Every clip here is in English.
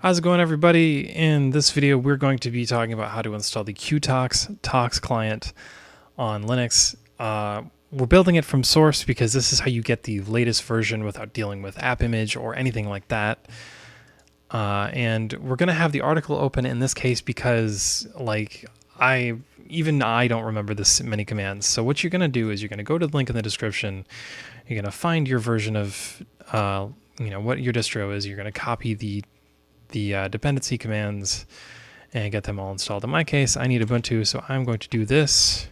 How's it going, everybody? In this video, we're going to be talking about how to install the qTox client on Linux. We're building it from source because this is how you get the latest version without dealing with app image or anything like that. And we're going to have the article open in this case because, even I don't remember this many commands. So what you're going to do is you're going to go to the link in the description. You're going to find your version of, what your distro is. You're going to copy the dependency commands and get them all installed. In my case, I need Ubuntu, so I'm going to do this.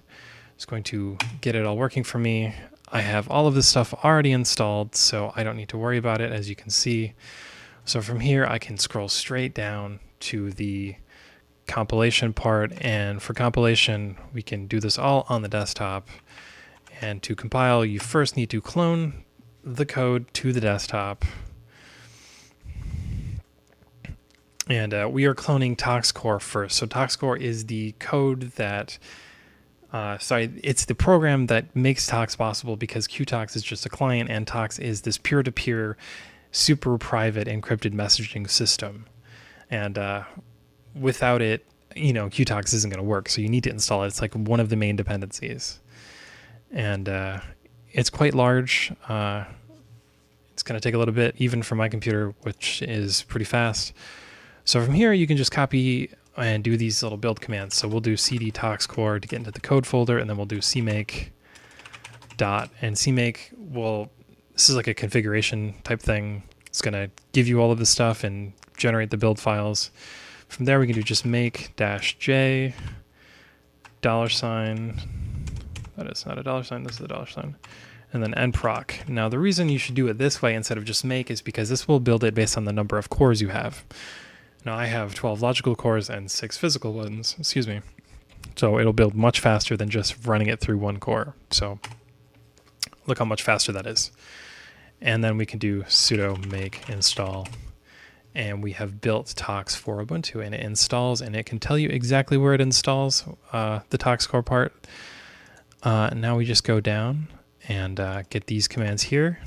It's going to get it all working for me. I have all of this stuff already installed, so I don't need to worry about it, as you can see. So from here, I can scroll straight down to the compilation part, and for compilation, we can do this all on the desktop. And to compile, you first need to clone the code to the desktop. And we are cloning qTox first. So qTox is the code that, it's the program that makes qTox possible, because qTox is just a client and qTox is this peer-to-peer, super private encrypted messaging system. And without it, qTox isn't going to work. So you need to install it. It's like one of the main dependencies. And it's quite large. It's going to take a little bit, even for my computer, which is pretty fast. So from here, you can just copy and do these little build commands. So we'll do cd qTox to get into the code folder, and then we'll do cmake dot, and cmake this is like a configuration type thing. It's going to give you all of this stuff and generate the build files. From there, we can do just make -j $. That is not a $, this is a $. And then nproc. Now, the reason you should do it this way instead of just make is because this will build it based on the number of cores you have. Now, I have 12 logical cores and 6 physical ones, So it'll build much faster than just running it through one core. So look how much faster that is. And then we can do sudo make install. And we have built qTox for Ubuntu, and it installs, and it can tell you exactly where it installs, the qTox part. Now we just go down and get these commands here.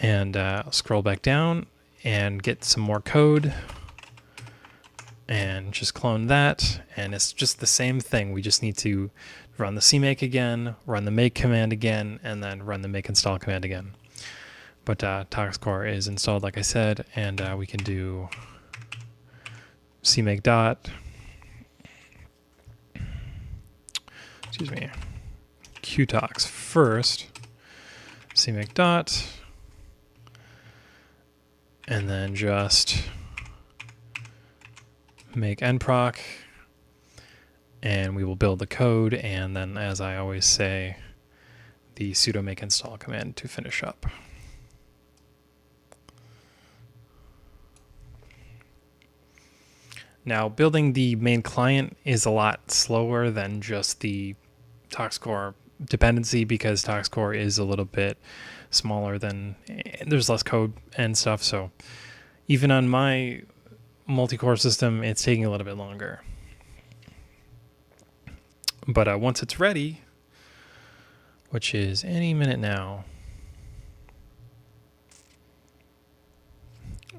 And scroll back down and get some more code and just clone that, and it's just the same thing. We just need to run the cmake again, run the make command again, and then run the make install command again. But qTox is installed, like I said, and we can do cmake dot, qTox first, cmake dot, and then just make nproc, and we will build the code, and then, as I always say, the sudo make install command to finish up. Now, building the main client is a lot slower than just the qTox dependency, because qTox is a little bit smaller there's less code and stuff. So even on my multi-core system, it's taking a little bit longer. But once it's ready, which is any minute now,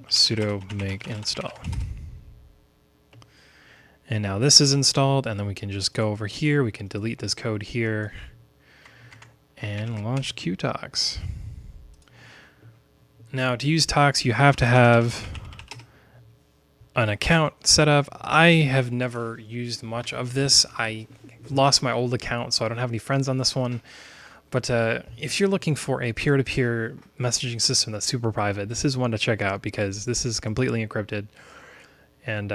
sudo make install. And now this is installed, and then we can just go over here. We can delete this code here and launch qTox. Now, to use qTox, you have to have an account set up. I have never used much of this. I lost my old account, so I don't have any friends on this one. But if you're looking for a peer-to-peer messaging system that's super private, this is one to check out, because this is completely encrypted, and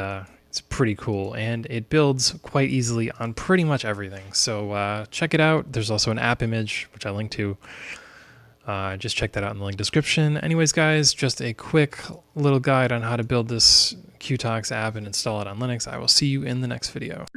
it's pretty cool, and it builds quite easily on pretty much everything. So check it out. There's also an app image, which I link to. Just check that out in the link description. Anyways, guys, just a quick little guide on how to build this qTox app and install it on Linux. I will see you in the next video.